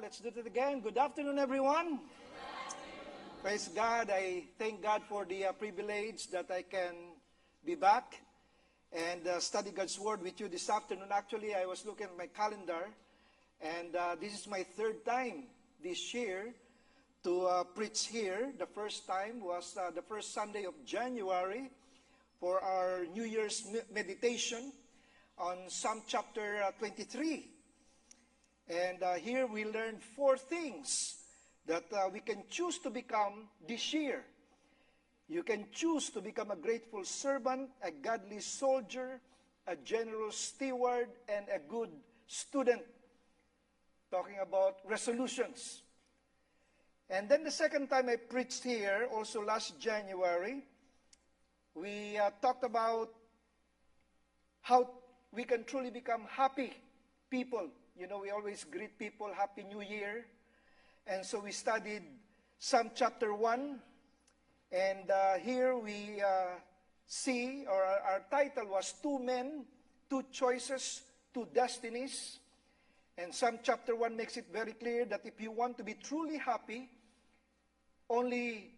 Let's do it again. Good afternoon, everyone. Praise God. I thank God for the privilege that I can be back and study God's Word with you this afternoon. Actually, I was looking at my calendar, and this is my third time this year to preach here. The first time was the first Sunday of January for our New Year's meditation on Psalm chapter 23. And here we learned 4 things that we can choose to become this year. You can choose to become a grateful servant, a godly soldier, a generous steward, and a good student. Talking about resolutions. And then the second time I preached here, also last January, we talked about how we can truly become happy people. You know, we always greet people, Happy New Year. And so we studied Psalm chapter 1. And here we see, or our title was 2 Men, 2 Choices, 2 Destinies. And Psalm chapter 1 makes it very clear that if you want to be truly happy, only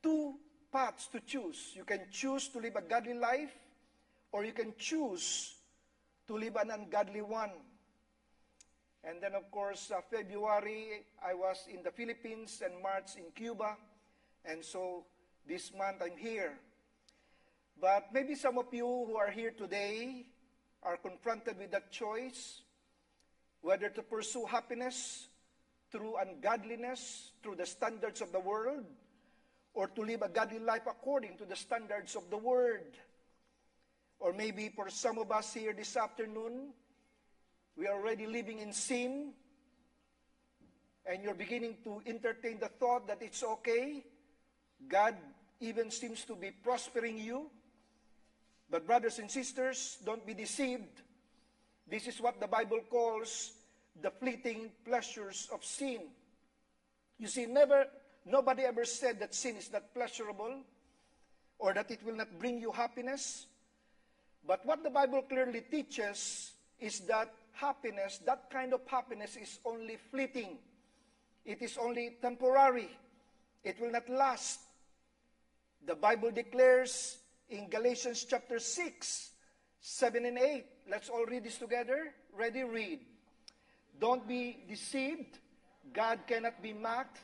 2 paths to choose. You can choose to live a godly life, or you can choose to live an ungodly one. And then, of course, February, I was in the Philippines, and March in Cuba. And so this month, I'm here. But maybe some of you who are here today are confronted with that choice, whether to pursue happiness through ungodliness, through the standards of the world, or to live a godly life according to the standards of the Word. Or maybe for some of us here this afternoon, we are already living in sin, and you're beginning to entertain the thought that it's okay. God even seems to be prospering you. But brothers and sisters, don't be deceived. This is what the Bible calls the fleeting pleasures of sin. You see, nobody ever said that sin is not pleasurable or that it will not bring you happiness. But what the Bible clearly teaches is that happiness, that kind of happiness, is only fleeting. It is only temporary. It will not last. The Bible declares in Galatians chapter 6, 7 and 8. Let's all read this together. Ready? Read. Don't be deceived. God cannot be mocked.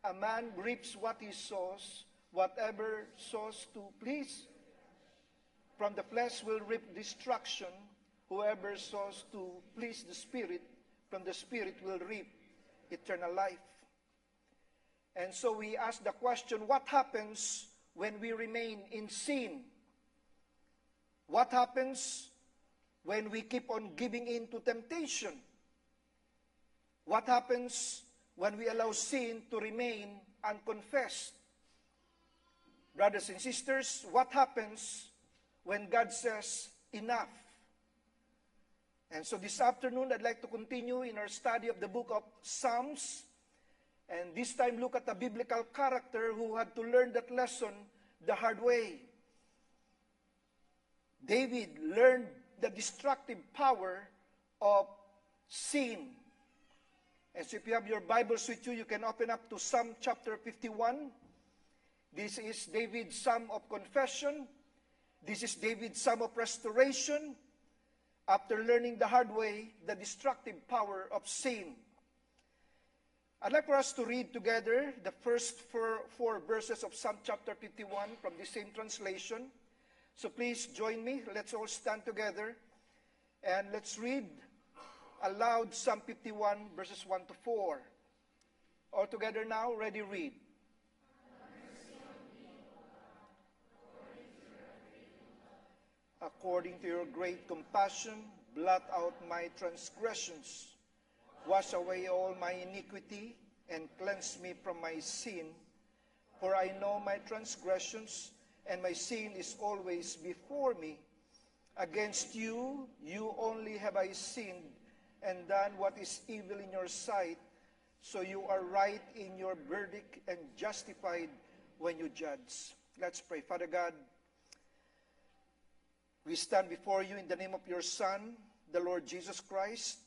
A man reaps what he sows. Whatever sows to please from the flesh will reap destruction. Whoever sows to please the Spirit, from the Spirit will reap eternal life. And so we ask the question, what happens when we remain in sin? What happens when we keep on giving in to temptation? What happens when we allow sin to remain unconfessed? Brothers and sisters, what happens when God says, enough? And so this afternoon, I'd like to continue in our study of the book of Psalms. And this time, look at a biblical character who had to learn that lesson the hard way. David learned the destructive power of sin. And so if you have your Bibles with you, you can open up to Psalm chapter 51. This is David's psalm of confession. This is David's psalm of restoration after learning the hard way the destructive power of sin. I'd like for us to read together the first four verses of Psalm chapter 51 from the same translation. So please join me. Let's all stand together and let's read aloud Psalm 51 verses 1 to 4. All together now, ready, read. According to your great compassion, blot out my transgressions. Wash away all my iniquity and cleanse me from my sin. For I know my transgressions, and my sin is always before me. Against you, you only have I sinned, and done what is evil in your sight, so you are right in your verdict and justified when you judge. Let's pray. Father God, we stand before you in the name of your Son, the Lord Jesus Christ.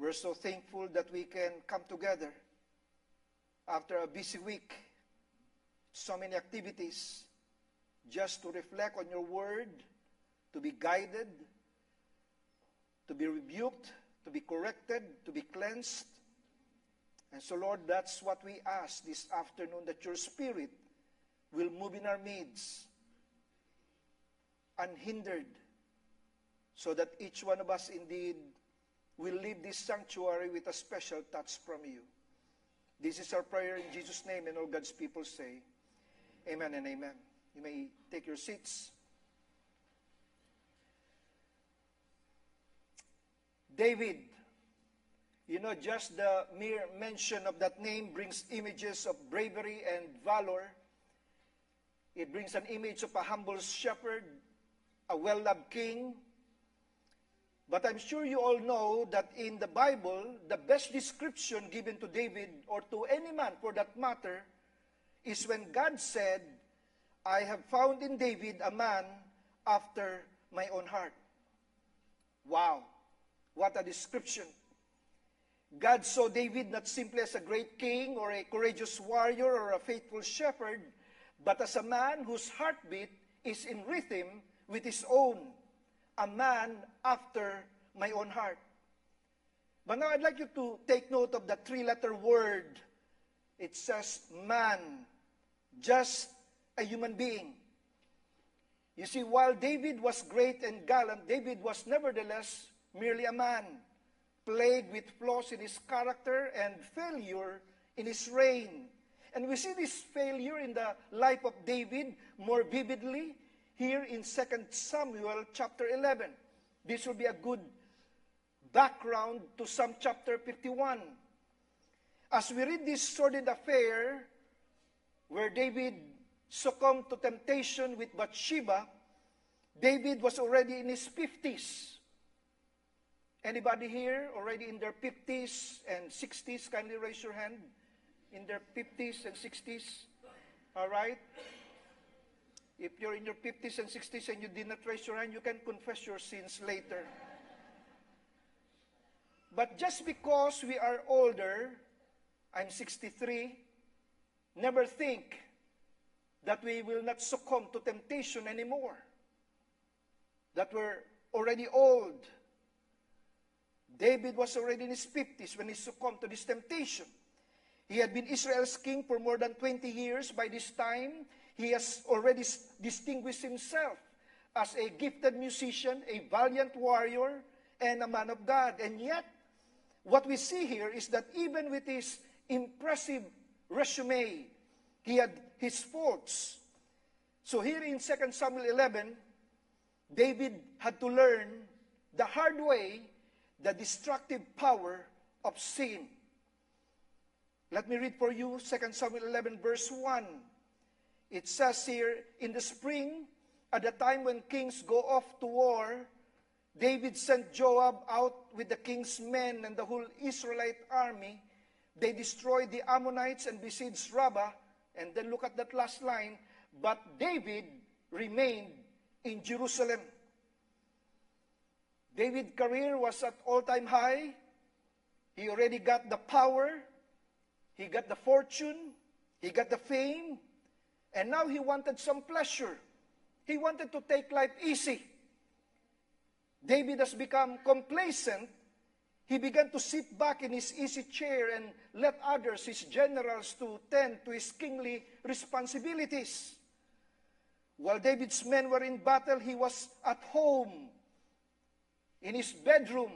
We're so thankful that we can come together after a busy week, so many activities, just to reflect on your word, to be guided, to be rebuked, to be corrected, to be cleansed. And so, Lord, that's what we ask this afternoon, that your Spirit will move in our midst, unhindered, so that each one of us indeed will leave this sanctuary with a special touch from you. This is our prayer in Jesus' name, and all God's people say, amen and amen. You may take your seats. David, you know, just the mere mention of that name brings images of bravery and valor. It brings an image of a humble shepherd, a well-loved king. But I'm sure you all know that in the Bible, the best description given to David, or to any man for that matter, is when God said, I have found in David a man after my own heart. Wow, what a description. God saw David not simply as a great king or a courageous warrior or a faithful shepherd, but as a man whose heartbeat is in rhythm with his own, a man after my own heart. But now I'd like you to take note of the three-letter word. It says man, just a human being. You see, while David was great and gallant, David was nevertheless merely a man, plagued with flaws in his character and failure in his reign. And we see this failure in the life of David more vividly here in 2 Samuel chapter 11. This will be a good background to Psalm chapter 51. As we read this sordid affair where David succumbed to temptation with Bathsheba, David was already in his 50s. Anybody here already in their 50s and 60s? Kindly raise your hand. In their 50s and 60s. All right? If you're in your 50s and 60s and you did not raise your hand, you can confess your sins later. But just because we are older, I'm 63, never think that we will not succumb to temptation anymore. That we're already old. David was already in his 50s when he succumbed to this temptation. He had been Israel's king for more than 20 years. By this time, he has already distinguished himself as a gifted musician, a valiant warrior, and a man of God. And yet, what we see here is that even with his impressive resume, he had his faults. So here in 2 Samuel 11, David had to learn the hard way the destructive power of sin. Let me read for you 2 Samuel 11 verse 1. It says here, in the spring, at the time when kings go off to war, David sent Joab out with the king's men and the whole Israelite army. They destroyed the Ammonites and besieged Rabbah. And then look at that last line. But David remained in Jerusalem. David's career was at all-time high. He already got the power. He got the fortune. He got the fame. And now he wanted some pleasure. He wanted to take life easy. David has become complacent. He began to sit back in his easy chair and let others, his generals, to tend to his kingly responsibilities. While David's men were in battle, he was at home, in his bedroom,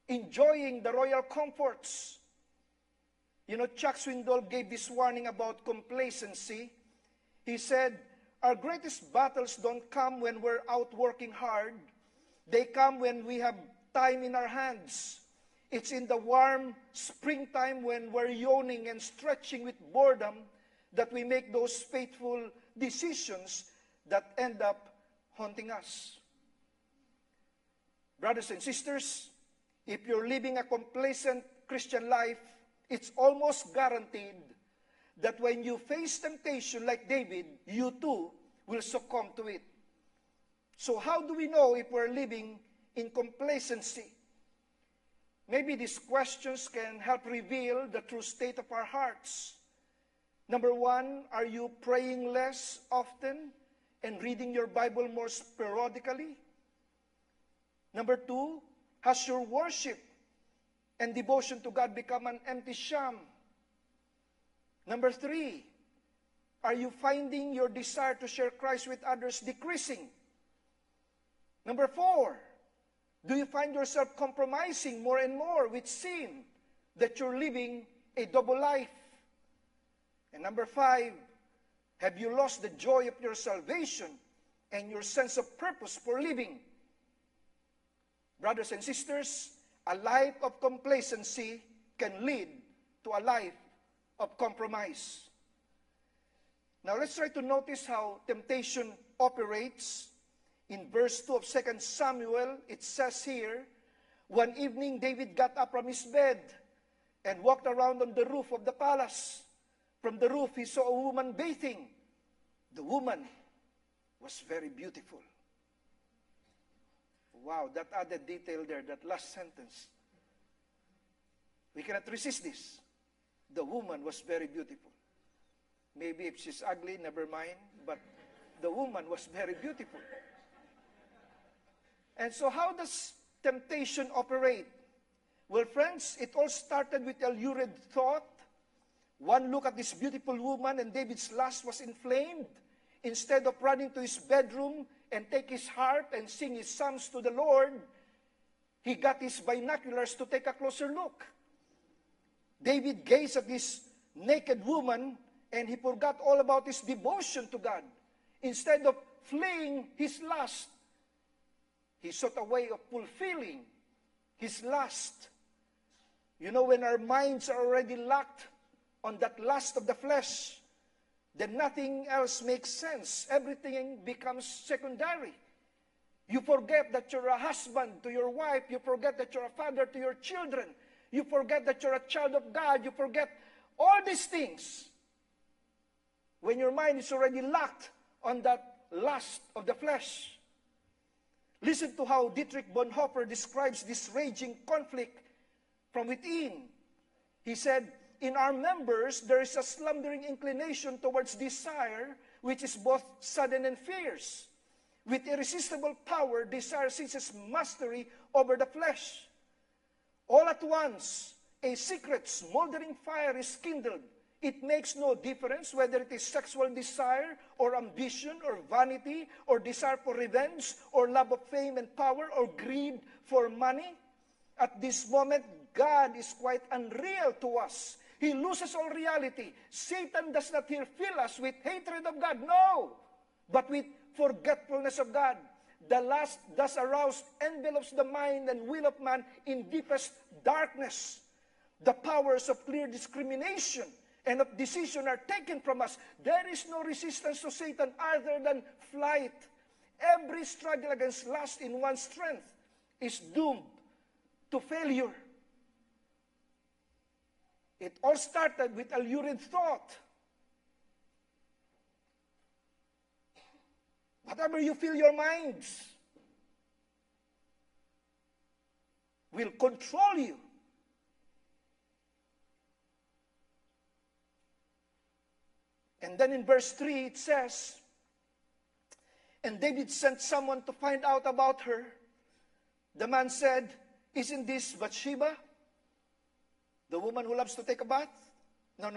enjoying the royal comforts. You know, Chuck Swindoll gave this warning about complacency. He said, our greatest battles don't come when we're out working hard. They come when we have time in our hands. It's in the warm springtime when we're yawning and stretching with boredom that we make those fateful decisions that end up haunting us. Brothers and sisters, if you're living a complacent Christian life, it's almost guaranteed that when you face temptation like David, you too will succumb to it. So how do we know if we're living in complacency? Maybe these questions can help reveal the true state of our hearts. Number one, are you praying less often and reading your Bible more sporadically? Number two, has your worship and devotion to God become an empty sham? Number three, are you finding your desire to share Christ with others decreasing? Number four, do you find yourself compromising more and more with sin, that you're living a double life? And number five, have you lost the joy of your salvation and your sense of purpose for living? Brothers and sisters, a life of complacency can lead to a life of compromise. Now let's try to notice how temptation operates. In verse 2 of 2 Samuel, it says here, one evening David got up from his bed and walked around on the roof of the palace. From the roof, he saw a woman bathing. The woman was very beautiful. Wow, that added detail there, that last sentence. We cannot resist this. The woman was very beautiful. Maybe if she's ugly, never mind, but the woman was very beautiful. And so how does temptation operate? Well, friends, it all started with a lurid thought. One look at this beautiful woman and David's lust was inflamed. Instead of running to his bedroom and take his harp and sing his psalms to the Lord, he got his binoculars to take a closer look. David gazed at this naked woman and he forgot all about his devotion to God. Instead of fleeing his lust, he sought a way of fulfilling his lust. You know, when our minds are already locked on that lust of the flesh, then nothing else makes sense. Everything becomes secondary. You forget that you're a husband to your wife. You forget that you're a father to your children. You forget that you're a child of God. You forget all these things when your mind is already locked on that lust of the flesh. Listen to how Dietrich Bonhoeffer describes this raging conflict from within. He said, in our members, there is a slumbering inclination towards desire, which is both sudden and fierce. With irresistible power, desire seizes mastery over the flesh. All at once, a secret smoldering fire is kindled. It makes no difference whether it is sexual desire or ambition or vanity or desire for revenge or love of fame and power or greed for money. At this moment, God is quite unreal to us. He loses all reality. Satan does not here fill us with hatred of God, no, but with forgetfulness of God. The lust thus aroused envelops the mind and will of man in deepest darkness. The powers of clear discrimination and of decision are taken from us. There is no resistance to Satan other than flight. Every struggle against lust in one's strength is doomed to failure. It all started with a lurid thought. Whatever you fill your minds will control you. And then in verse 3 it says, and David sent someone to find out about her. The man said, isn't this Bathsheba, the woman who loves to take a bath? No,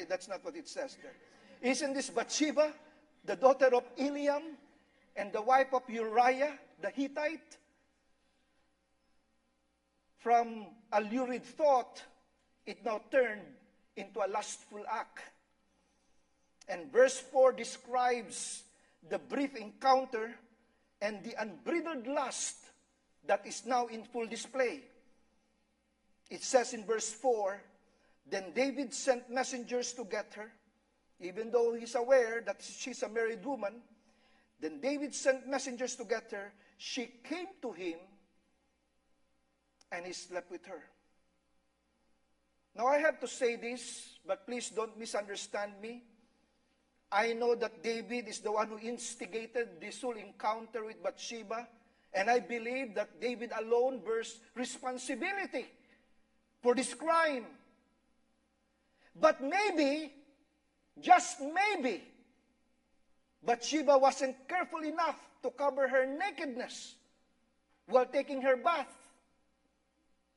that's not what it says there. Isn't this Bathsheba, the daughter of Eliam, and the wife of Uriah the Hittite? From a lurid thought, it now turned into a lustful act. And verse 4 describes the brief encounter and the unbridled lust that is now in full display. It says in verse 4, then David sent messengers to get her, even though he's aware that she's a married woman. Then David sent messengers to get her. She came to him, and he slept with her. Now I have to say this, but please don't misunderstand me. I know that David is the one who instigated this whole encounter with Bathsheba, and I believe that David alone bears responsibility for this crime. But maybe, just maybe, Bathsheba wasn't careful enough to cover her nakedness while taking her bath.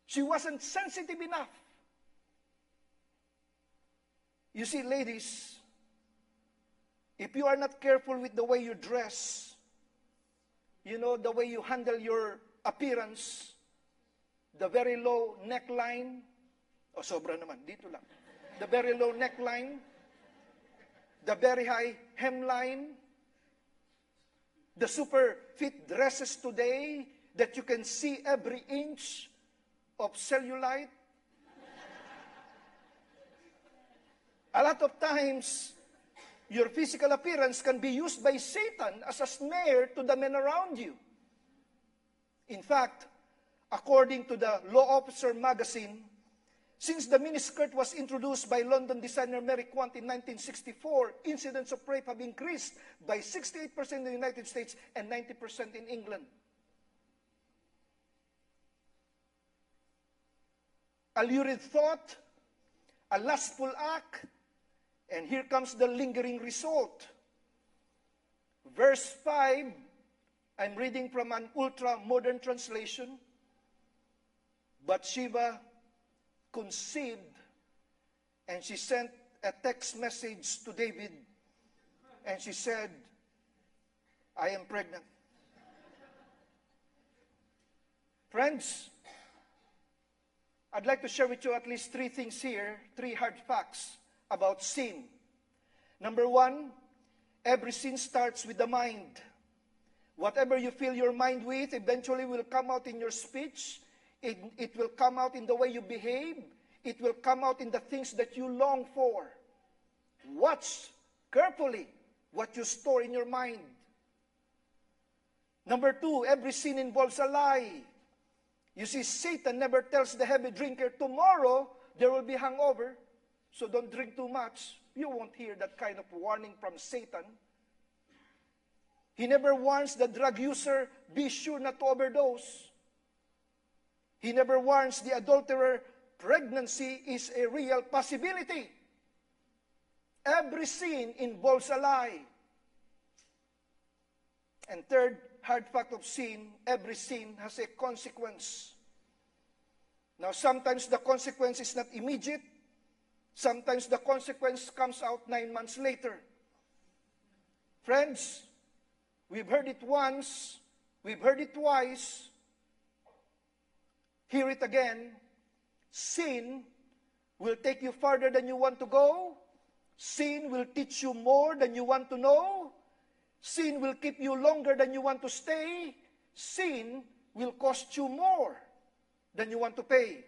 She wasn't sensitive enough. You see, ladies, if you are not careful with the way you dress, the way you handle your appearance, the very low neckline, sobra naman, dito lang. The very low neckline, the very high hemline, the super fit dresses today that you can see every inch of cellulite. A lot of times, your physical appearance can be used by Satan as a snare to the men around you. In fact, according to the Law Officer magazine, since the miniskirt was introduced by London designer Mary Quant in 1964, incidents of rape have increased by 68% in the United States and 90% in England. A lurid thought, a lustful act, and here comes the lingering result. Verse 5, I'm reading from an ultra-modern translation. Bathsheba conceived, and she sent a text message to David, and she said, I am pregnant. Friends, I'd like to share with you at least 3 things here, 3 hard facts about sin. Number 1, every sin starts with the mind. Whatever you fill your mind with eventually will come out in your speech. It will come out in the way you behave. It will come out in the things that you long for. Watch carefully what you store in your mind. Number 2, every sin involves a lie. You see, Satan never tells the heavy drinker, tomorrow there will be hangover, so don't drink too much. You won't hear that kind of warning from Satan. He never warns the drug user, be sure not to overdose. He never warns the adulterer, pregnancy is a real possibility. Every sin involves a lie. And third hard fact of sin, every sin has a consequence. Now, sometimes the consequence is not immediate. Sometimes the consequence comes out 9 months later. Friends, we've heard it once, we've heard it twice. Hear it again. Sin will take you farther than you want to go. Sin will teach you more than you want to know. Sin will keep you longer than you want to stay. Sin will cost you more than you want to pay.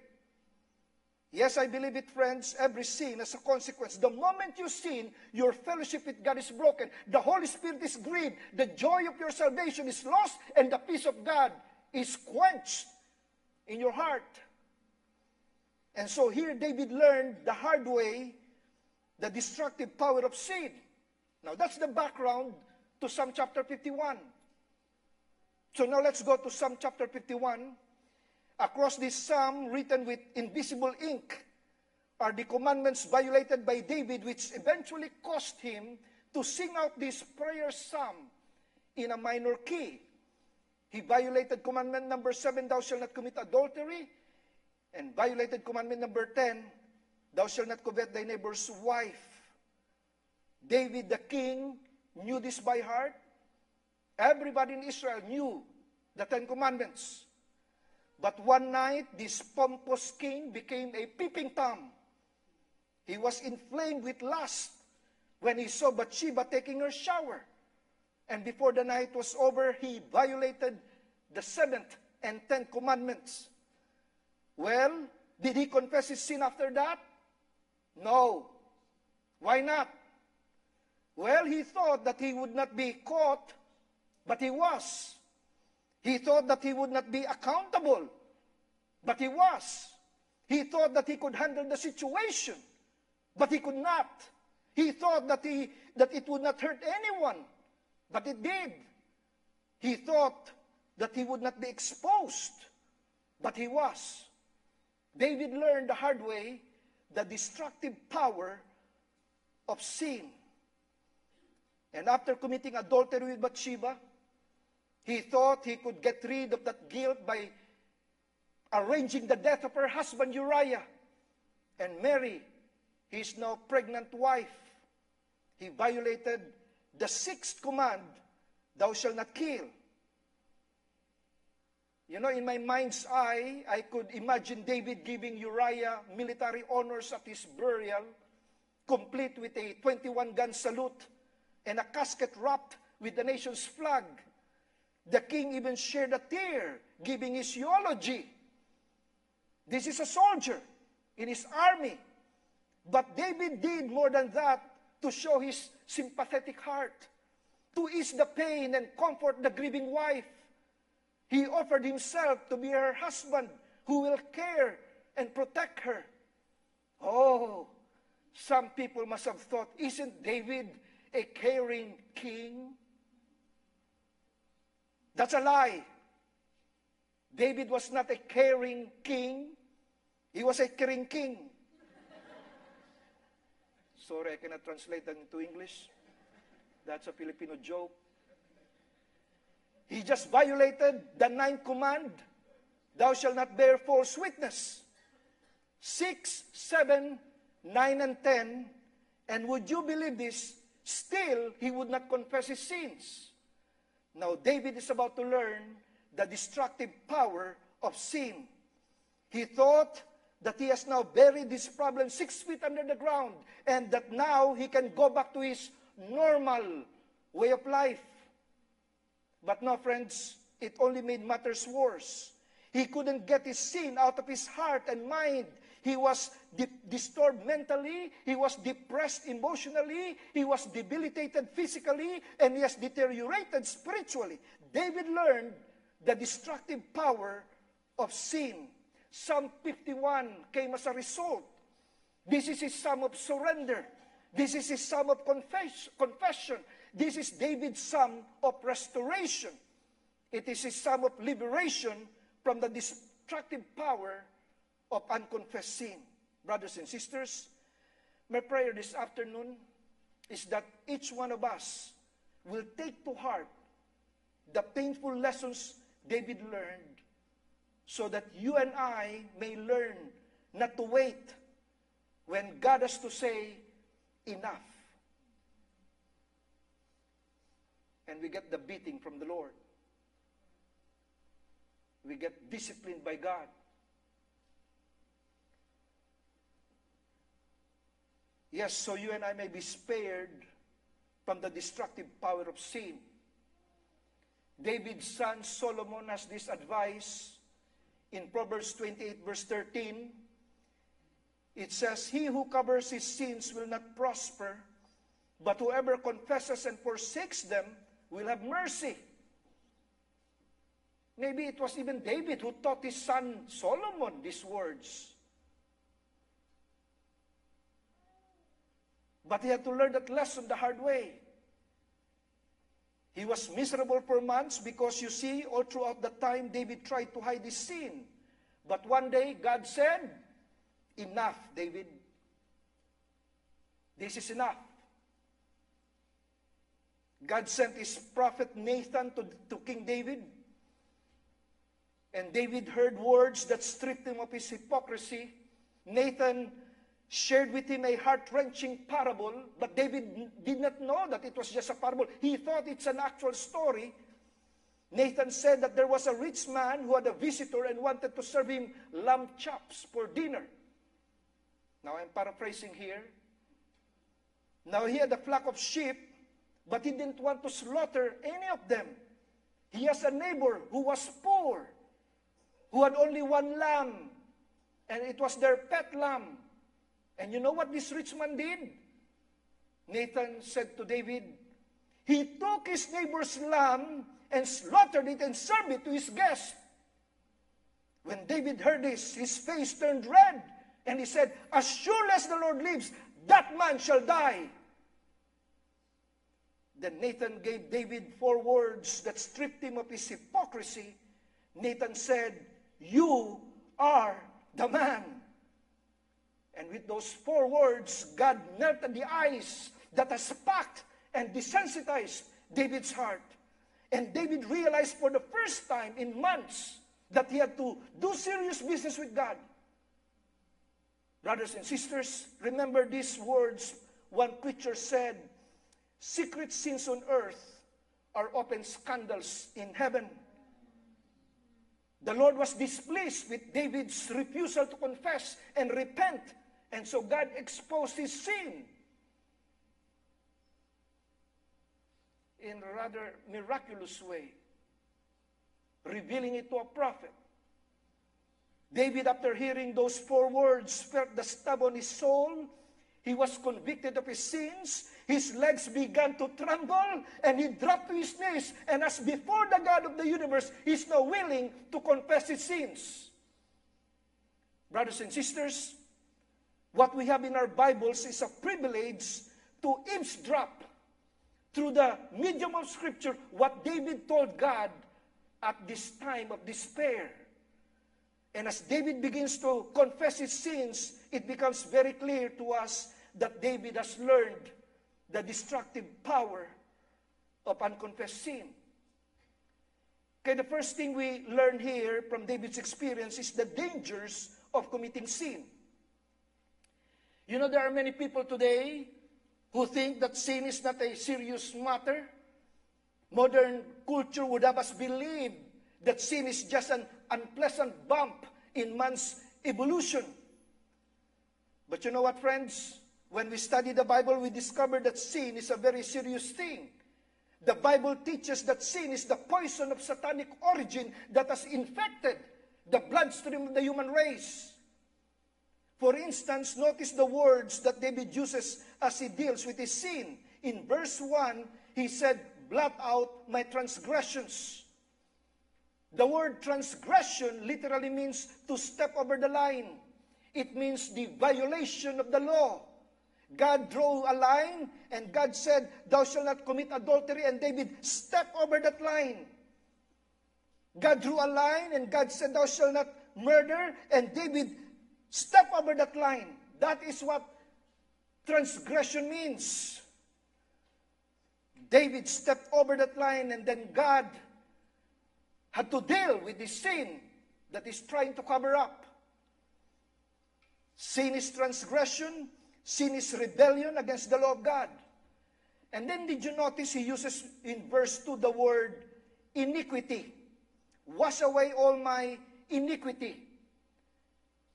Yes, I believe it, friends. Every sin has a consequence. The moment you sin, your fellowship with God is broken. The Holy Spirit is grieved. The joy of your salvation is lost, and the peace of God is quenched in your heart. And so here David learned the hard way the destructive power of sin. Now that's the background to Psalm chapter 51. So now let's go to Psalm chapter 51. Across this psalm, written with invisible ink, are the commandments violated by David, which eventually caused him to sing out this prayer psalm in a minor key. He violated commandment number 7, thou shalt not commit adultery, and violated commandment number 10, thou shalt not covet thy neighbor's wife. David the king knew this by heart. Everybody in Israel knew the 10 commandments. But one night, this pompous king became a peeping Tom. He was inflamed with lust when he saw Bathsheba taking her shower. And before the night was over, he violated the 7th and 10th commandments. Well, did he confess his sin after that? No. Why not? Well, he thought that he would not be caught, but he was. He thought that he would not be accountable, but he was. He thought that he could handle the situation, but he could not. He thought that it would not hurt anyone, but it did. He thought that he would not be exposed, but he was. David learned the hard way the destructive power of sin. And after committing adultery with Bathsheba, he thought he could get rid of that guilt by arranging the death of her husband Uriah and Mary, his now pregnant wife. He violated the sixth command, thou shalt not kill. You know, in my mind's eye, I could imagine David giving Uriah military honors at his burial, complete with a 21-gun salute and a casket wrapped with the nation's flag. The king even shed a tear, giving his eulogy. This is a soldier in his army. But David did more than that to show his sympathetic heart, to ease the pain and comfort the grieving wife. He offered himself to be her husband who will care and protect her. Oh, some people must have thought, isn't David a caring king? That's a lie. David was not a caring king. He was a caring king. Sorry, I cannot translate that into English. That's a Filipino joke. He just violated the ninth command, thou shalt not bear false witness. 6, 7, 9, and 10, and would you believe this? Still, he would not confess his sins. Now, David is about to learn the destructive power of sin. He thought that he has now buried this problem 6 feet under the ground, and that now he can go back to his normal way of life. But no, friends, it only made matters worse. He couldn't get his sin out of his heart and mind. He was disturbed mentally, he was depressed emotionally, he was debilitated physically, and he has deteriorated spiritually. David learned the destructive power of sin. Psalm 51 came as a result. This is his psalm of surrender. This is his psalm of confession. This is David's psalm of restoration. It is his psalm of liberation from the destructive power of unconfessed sin. Brothers and sisters, my prayer this afternoon is that each one of us will take to heart the painful lessons David learned, so that you and I may learn not to wait when God has to say, enough. And we get the beating from the Lord. We get disciplined by God. Yes, so you and I may be spared from the destructive power of sin. David's son Solomon has this advice in Proverbs 28 verse 13. It says, he who covers his sins will not prosper, but whoever confesses and forsakes them will have mercy. Maybe it was even David who taught his son Solomon these words. But he had to learn that lesson the hard way. He was miserable for months because, you see, all throughout the time, David tried to hide his sin. But one day, God said, enough, David. This is enough. God sent his prophet Nathan to King David. And David heard words that stripped him of his hypocrisy. Nathan shared with him a heart-wrenching parable, but David did not know that it was just a parable. He thought it's an actual story. Nathan said that there was a rich man who had a visitor and wanted to serve him lamb chops for dinner. Now I'm paraphrasing here. Now he had a flock of sheep, but he didn't want to slaughter any of them. He has a neighbor who was poor, who had only one lamb, and it was their pet lamb. And you know what this rich man did? Nathan said to David, he took his neighbor's lamb and slaughtered it and served it to his guest. When David heard this, his face turned red, and he said, as sure as the Lord lives, that man shall die. Then Nathan gave David 4 words that stripped him of his hypocrisy. Nathan said, you are the man. And with those 4 words, God melted the ice that has packed and desensitized David's heart. And David realized for the first time in months that he had to do serious business with God. Brothers and sisters, remember these words. One preacher said, secret sins on earth are open scandals in heaven. The Lord was displeased with David's refusal to confess and repent. And so God exposed his sin in a rather miraculous way, revealing it to a prophet. David, after hearing those 4 words, felt the stab on his soul. He was convicted of his sins. His legs began to tremble, and he dropped to his knees. And as before the God of the universe, he's now willing to confess his sins. Brothers and sisters, what we have in our Bibles is a privilege to eavesdrop through the medium of Scripture what David told God at this time of despair. And as David begins to confess his sins, it becomes very clear to us that David has learned the destructive power of unconfessed sin. Okay, the first thing we learn here from David's experience is the dangers of committing sin. You know, there are many people today who think that sin is not a serious matter. Modern culture would have us believe that sin is just an unpleasant bump in man's evolution. But you know what, friends? When we study the Bible, we discover that sin is a very serious thing. The Bible teaches that sin is the poison of satanic origin that has infected the bloodstream of the human race. For instance, notice the words that David uses as he deals with his sin. In verse 1, he said, blot out my transgressions. The word transgression literally means to step over the line. It means the violation of the law. God drew a line, and God said, thou shalt not commit adultery, and David stepped over that line. God drew a line, and God said, thou shalt not murder, and David stepped over that line. That is what transgression means. David stepped over that line, and then God had to deal with this sin that he's trying to cover up. Sin is transgression. Sin is rebellion against the law of God. And then did you notice he uses in verse 2 the word iniquity. Wash away all my iniquity.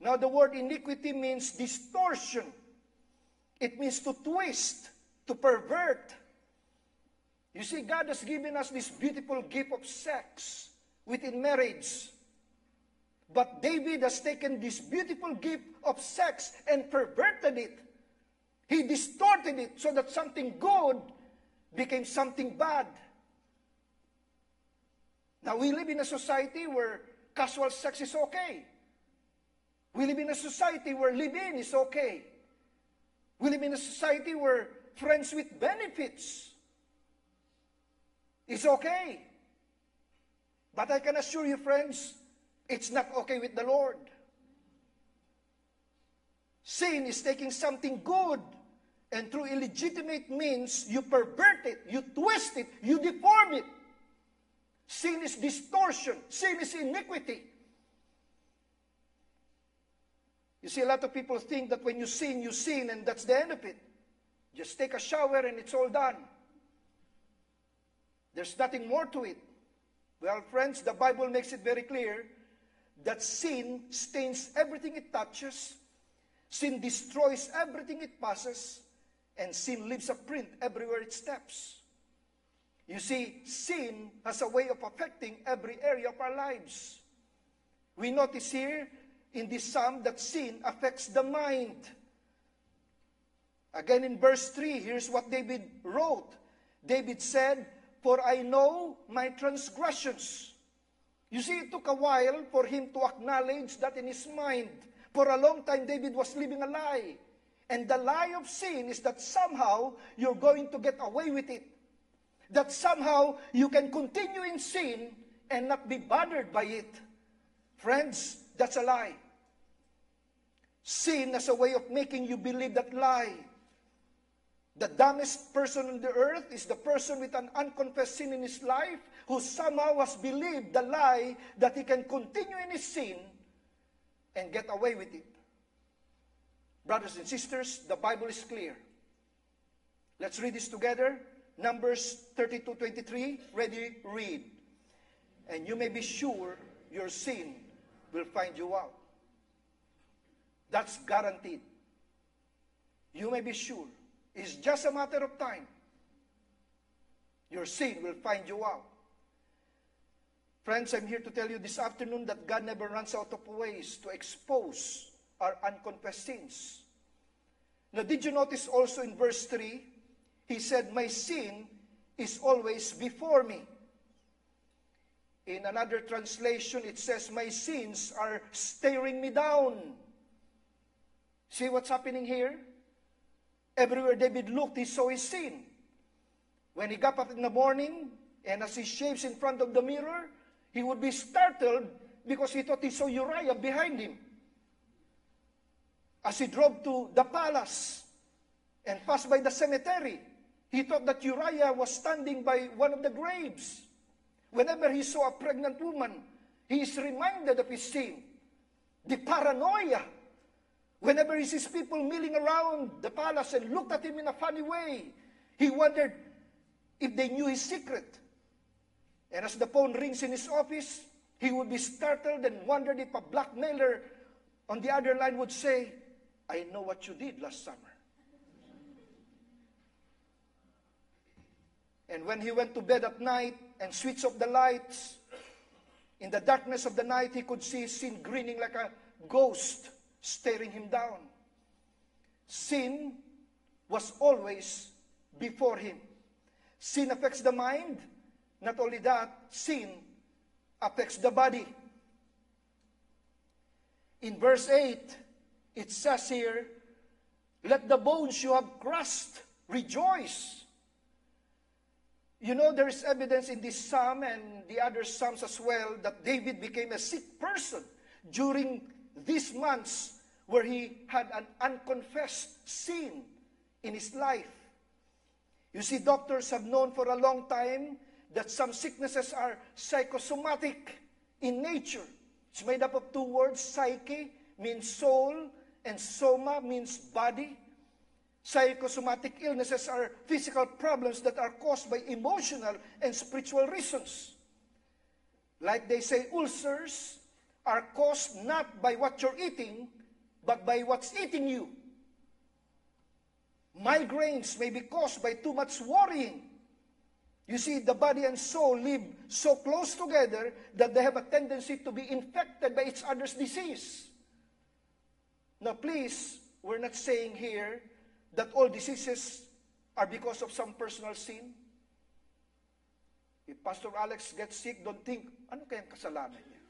Now the word iniquity means distortion. It means to twist, to pervert. You see, God has given us this beautiful gift of sex within marriage. But David has taken this beautiful gift of sex and perverted it. He distorted it so that something good became something bad. Now, we live in a society where casual sex is okay. We live in a society where live-in is okay. We live in a society where friends with benefits is okay. But I can assure you, friends, it's not okay with the Lord. Sin is taking something good, and through illegitimate means, you pervert it, you twist it, you deform it. Sin is distortion. Sin is iniquity. You see, a lot of people think that when you sin, and that's the end of it. Just take a shower and it's all done. There's nothing more to it. Well, friends, the Bible makes it very clear that sin stains everything it touches, sin destroys everything it passes, and sin leaves a print everywhere it steps. You see, sin has a way of affecting every area of our lives. We notice here in this psalm that sin affects the mind. Again in verse 3, here's what David wrote. David said, for I know my transgressions. You see, it took a while for him to acknowledge that in his mind. For a long time, David was living a lie. And the lie of sin is that somehow you're going to get away with it. That somehow you can continue in sin and not be bothered by it. Friends, that's a lie. Sin as a way of making you believe that lie. The dumbest person on the earth is the person with an unconfessed sin in his life who somehow has believed the lie that he can continue in his sin and get away with it. Brothers and sisters, the Bible is clear. Let's read this together. Numbers 32:23. Ready? Read. And you may be sure your sin will find you out. That's guaranteed. You may be sure. It's just a matter of time. Your sin will find you out. Friends, I'm here to tell you this afternoon that God never runs out of ways to expose our unconfessed sins. Now, did you notice also in verse 3, he said, my sin is always before me. In another translation, it says, my sins are staring me down. See what's happening here? Everywhere David looked, he saw his sin. When he got up in the morning, and as he shaves in front of the mirror, he would be startled because he thought he saw Uriah behind him. As he drove to the palace and passed by the cemetery, he thought that Uriah was standing by one of the graves. Whenever he saw a pregnant woman, he is reminded of his sin. The paranoia. Whenever he sees people milling around the palace and looked at him in a funny way, he wondered if they knew his secret. And as the phone rings in his office, he would be startled and wondered if a blackmailer on the other line would say, I know what you did last summer. And when he went to bed at night and switched off the lights, in the darkness of the night, he could see his sin grinning like a ghost, staring him down. Sin was always before him. Sin affects the mind. Not only that, sin affects the body. In verse 8, it says here, let the bones you have crushed rejoice. You know, there is evidence in this psalm and the other psalms as well that David became a sick person during these months where he had an unconfessed sin in his life. You see, doctors have known for a long time that some sicknesses are psychosomatic in nature. It's made up of two words. Psyche means soul and soma means body. Psychosomatic illnesses are physical problems that are caused by emotional and spiritual reasons. Like they say, ulcers are caused not by what you're eating, but by what's eating you. Migraines may be caused by too much worrying. You see, the body and soul live so close together that they have a tendency to be infected by each other's disease. Now, please, we're not saying here that all diseases are because of some personal sin. If Pastor Alex gets sick, don't think, ano kayang kasalanan niya?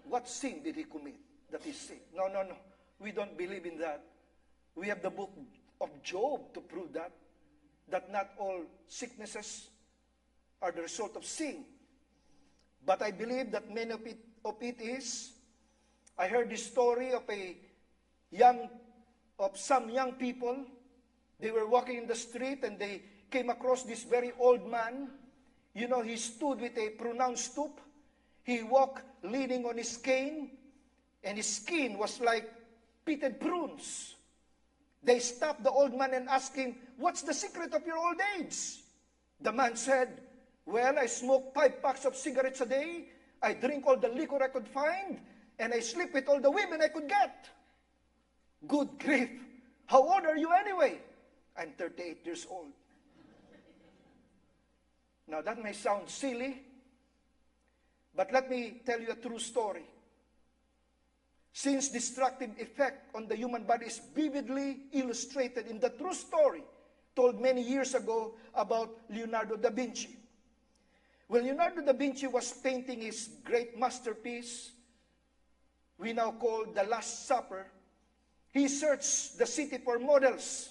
What sin did he commit that he's sick? No, no, no. We don't believe in that. We have the book of Job to prove that not all sicknesses are the result of sin. But I believe that many of it is. I heard this story of some young people. They were walking in the street and they came across this very old man. You know, he stood with a pronounced stoop. He walked leaning on his cane, and his skin was like pitted prunes. They stopped the old man and asked him, what's the secret of your old age? The man said, well, I smoke 5 packs of cigarettes a day, I drink all the liquor I could find, and I sleep with all the women I could get. Good grief. How old are you anyway? I'm 38 years old. Now that may sound silly, but let me tell you a true story. Since destructive effect on the human body is vividly illustrated in the true story told many years ago about Leonardo da Vinci. When Leonardo da Vinci was painting his great masterpiece, we now call The Last Supper, he searched the city for models.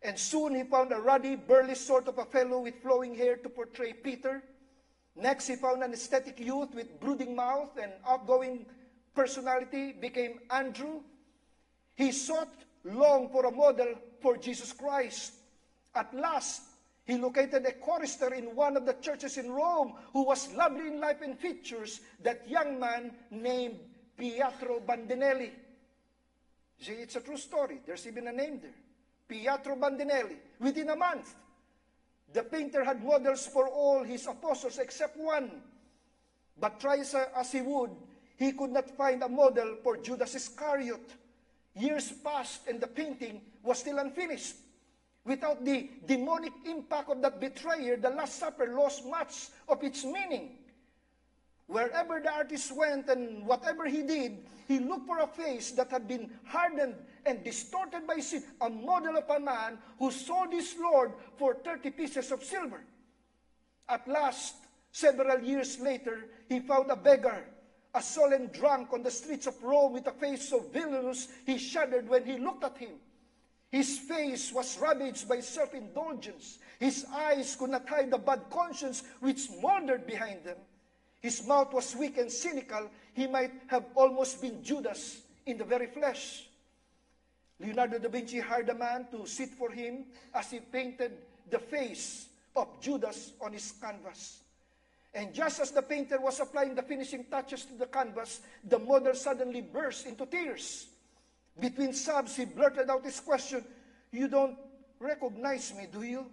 And soon he found a ruddy, burly sort of a fellow with flowing hair to portray Peter. Next, he found an aesthetic youth with brooding mouth and outgoing personality, became Andrew. He sought long for a model for Jesus Christ. At last, he located a chorister in one of the churches in Rome who was lovely in life and features, that young man named Pietro Bandinelli. See, it's a true story. There's even a name there. Pietro Bandinelli. Within a month, the painter had models for all his apostles except one. But try as he would, he could not find a model for Judas Iscariot. Years passed and the painting was still unfinished. Without the demonic impact of that betrayer, the Last Supper lost much of its meaning. Wherever the artist went and whatever he did, he looked for a face that had been hardened and distorted by sin, a model of a man who sold his Lord for 30 pieces of silver. At last, several years later, he found a beggar, a sullen drunk on the streets of Rome with a face so villainous he shuddered when he looked at him. His face was ravaged by self-indulgence. His eyes could not hide the bad conscience which smoldered behind them. His mouth was weak and cynical. He might have almost been Judas in the very flesh. Leonardo da Vinci hired a man to sit for him as he painted the face of Judas on his canvas. And just as the painter was applying the finishing touches to the canvas, the model suddenly burst into tears. Between sobs, he blurted out his question, "You don't recognize me, do you?"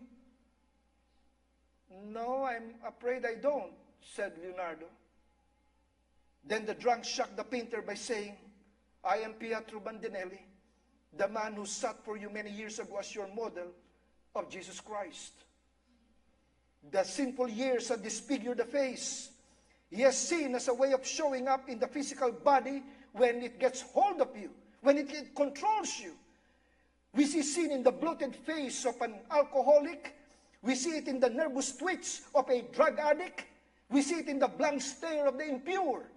"No, I'm afraid I don't," said Leonardo. Then the drunk shocked the painter by saying, "I am Pietro Bandinelli, the man who sat for you many years ago as your model of Jesus Christ." The sinful years had disfigured the face. Yes, sin as a way of showing up in the physical body when it gets hold of you, when it controls you. We see sin in the bloated face of an alcoholic. We see it in the nervous twitch of a drug addict. We see it in the blank stare of the impure.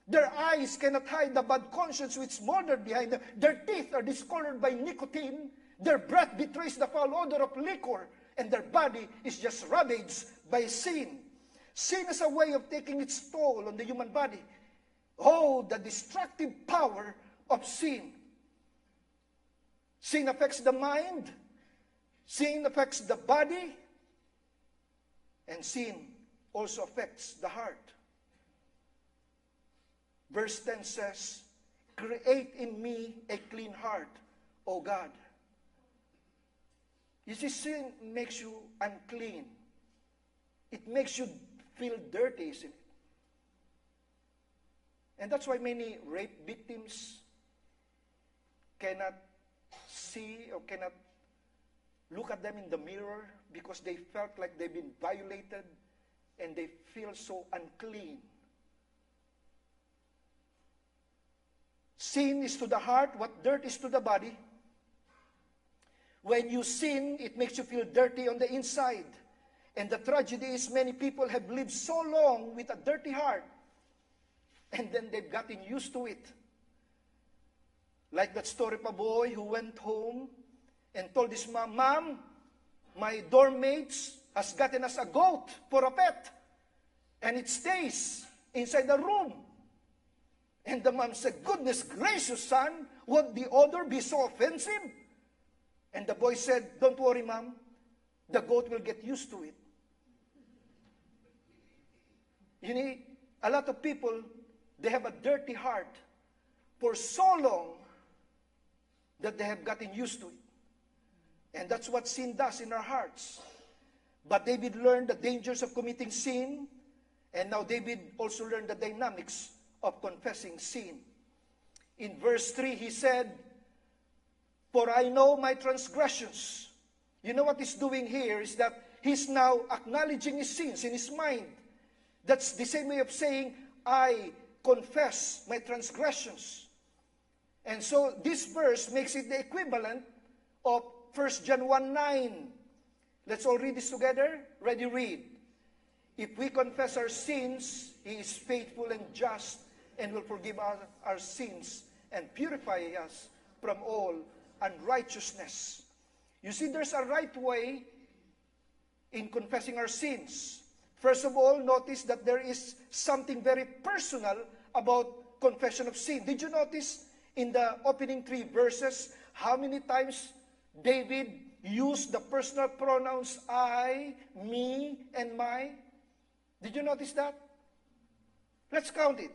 Their eyes cannot hide the bad conscience which smoldered behind them. Their teeth are discolored by nicotine. Their breath betrays the foul odor of liquor. And their body is just ravaged by sin. Sin is a way of taking its toll on the human body. Oh, the destructive power of sin. Sin affects the mind. Sin affects the body. And sin also affects the heart. Verse 10 says, "Create in me a clean heart, O God." You see, sin makes you unclean. It makes you feel dirty, isn't it? And that's why many rape victims cannot see or cannot look at them in the mirror because they felt like they've been violated and they feel so unclean. Sin is to the heart what dirt is to the body. When you sin, it makes you feel dirty on the inside. And the tragedy is many people have lived so long with a dirty heart, and then they've gotten used to it. Like that story of a boy who went home and told his mom, "Mom, my dorm mates has gotten us a goat for a pet, and it stays inside the room." And the mom said, "Goodness gracious, son, won't the odor be so offensive?" And the boy said, "Don't worry, Mom, the goat will get used to it." You know, a lot of people, they have a dirty heart for so long that they have gotten used to it. And that's what sin does in our hearts. But David learned the dangers of committing sin, and now David also learned the dynamics of confessing sin. In verse 3, he said, "For I know my transgressions." You know what he's doing here is that he's now acknowledging his sins in his mind. That's the same way of saying, "I confess my transgressions." And so this verse makes it the equivalent of 1 John 1:9. Let's all read this together. Ready, read. "If we confess our sins, He is faithful and just and will forgive our sins and purify us from all unrighteousness." You see, there's a right way in confessing our sins. First of all, notice that there is something very personal about confession of sin. Did you notice in the opening 3 verses, how many times David used the personal pronouns I, me, and my? Did you notice that? Let's count it.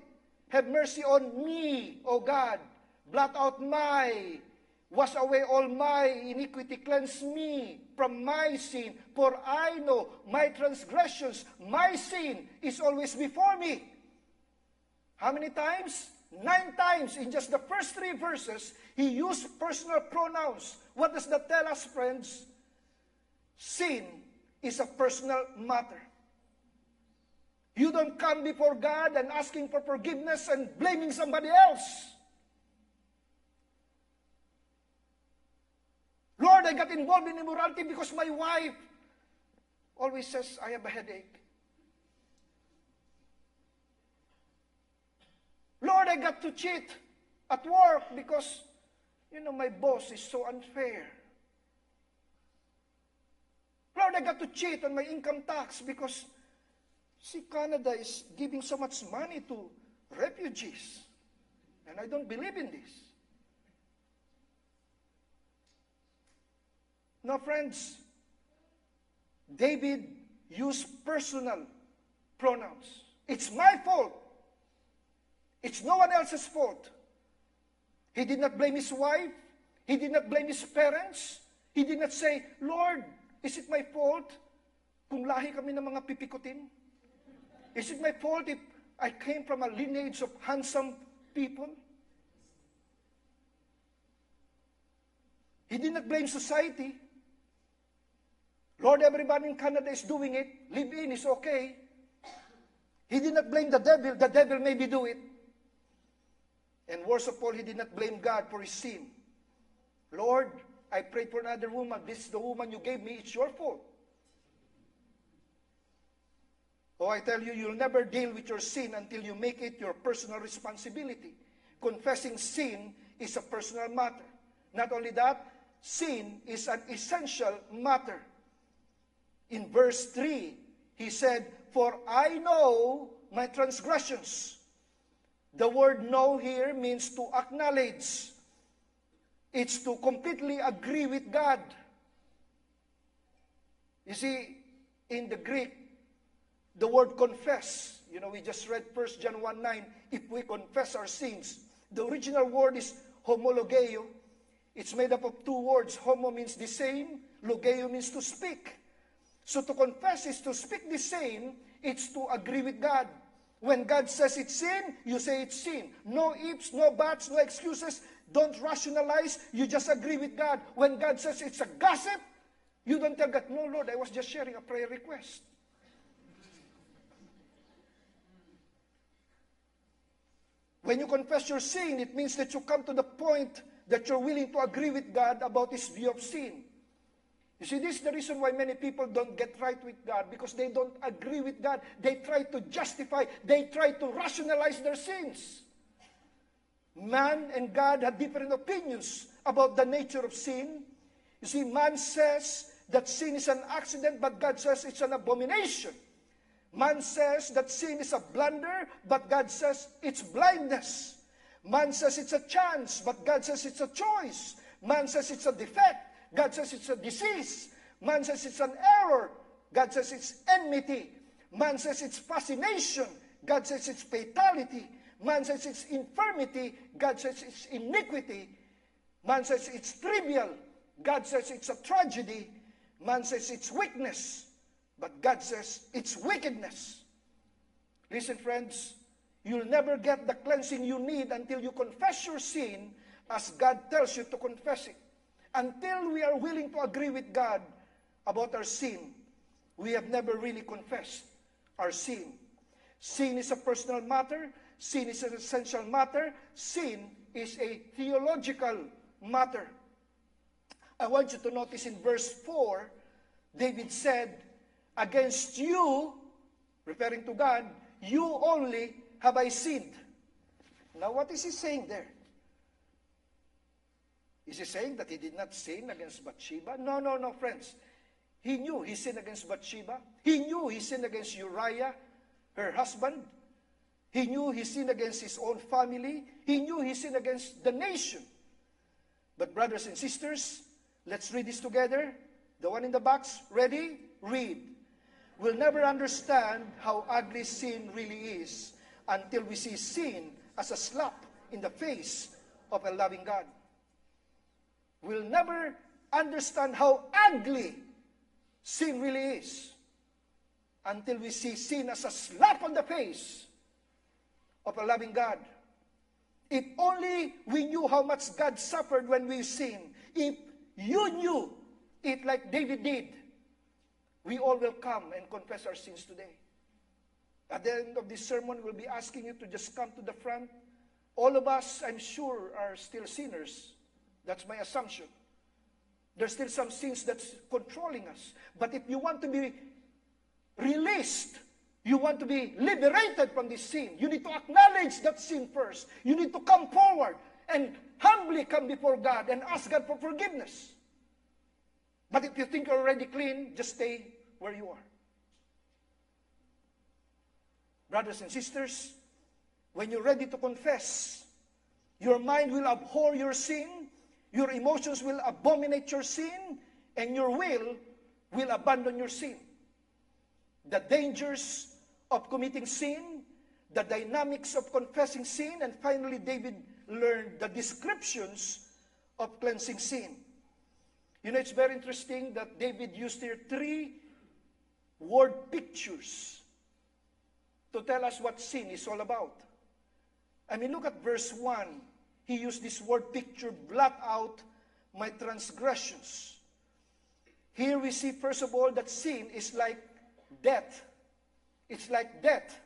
Have mercy on me, O God. Blot out my. Wash away all my iniquity. Cleanse me from my sin. For I know my transgressions, my sin is always before me. How many times? 9 times in just the first 3 verses, he used personal pronouns. What does that tell us, friends? Sin is a personal matter. You don't come before God and asking for forgiveness and blaming somebody else. Lord, I got involved in immorality because my wife always says I have a headache. Lord, I got to cheat at work because, my boss is so unfair. Lord, I got to cheat on my income tax because, Canada is giving so much money to refugees. And I don't believe in this. Now, friends, David used personal pronouns. It's my fault. It's no one else's fault. He did not blame his wife. He did not blame his parents. He did not say, Lord, is it my fault kung lahi kami ng mga pipikutin? Is it my fault if I came from a lineage of handsome people? He did not blame society. Lord, everybody in Canada is doing it. Live in is okay. He did not blame the devil. The devil maybe do it. And worst of all, he did not blame God for his sin. Lord, I prayed for another woman. This is the woman you gave me. It's your fault. Oh, I tell you, you'll never deal with your sin until you make it your personal responsibility. Confessing sin is a personal matter. Not only that, sin is an essential matter. In verse 3, he said, for I know my transgressions. The word know here means to acknowledge. It's to completely agree with God. You see, in the Greek, the word confess, we just read 1 John 1:9, if we confess our sins. The original word is homologeo. It's made up of 2 words. Homo means the same, logeo means to speak. So to confess is to speak the same, it's to agree with God. When God says it's sin, you say it's sin. No ifs, no buts, no excuses. Don't rationalize. You just agree with God. When God says it's a gossip, you don't tell God, no, Lord, I was just sharing a prayer request. When you confess your sin, it means that you come to the point that you're willing to agree with God about His view of sin. You see, this is the reason why many people don't get right with God, because they don't agree with God. They try to justify, they try to rationalize their sins. Man and God have different opinions about the nature of sin. You see, man says that sin is an accident, but God says it's an abomination. Man says that sin is a blunder, but God says it's blindness. Man says it's a chance, but God says it's a choice. Man says it's a defect. God says it's a disease. Man says it's an error. God says it's enmity. Man says it's fascination. God says it's fatality. Man says it's infirmity. God says it's iniquity. Man says it's trivial. God says it's a tragedy. Man says it's weakness. But God says it's wickedness. Listen, friends, you'll never get the cleansing you need until you confess your sin as God tells you to confess it. Until we are willing to agree with God about our sin, we have never really confessed our sin. Sin is a personal matter. Sin is an essential matter. Sin is a theological matter. I want you to notice in verse 4, David said, against you, referring to God, you only have I sinned. Now, what is he saying there? Is he saying that he did not sin against Bathsheba? No, friends. He knew he sinned against Bathsheba. He knew he sinned against Uriah, her husband. He knew he sinned against his own family. He knew he sinned against the nation. But brothers and sisters, let's read this together. The one in the box, ready? Read. We'll never understand how ugly sin really is until we see sin as a slap in the face of a loving God. We'll never understand how ugly sin really is until we see sin as a slap on the face of a loving God. If only we knew how much God suffered when we sin. If you knew it like David did, we all will come and confess our sins today. At the end of this sermon, we'll be asking you to just come to the front. All of us, I'm sure, are still sinners. That's my assumption. There's still some sins that's controlling us. But if you want to be released, you want to be liberated from this sin, you need to acknowledge that sin first. You need to come forward and humbly come before God and ask God for forgiveness. But if you think you're already clean, just stay where you are. Brothers and sisters, when you're ready to confess, your mind will abhor your sin, your emotions will abominate your sin, and your will abandon your sin. The dangers of committing sin, the dynamics of confessing sin, and finally David learned the descriptions of cleansing sin. You know, it's very interesting that David used here 3 word pictures to tell us what sin is all about. I mean, look at verse 1. He used this word picture, blot out my transgressions. Here we see, first of all, that sin is like death. It's like death.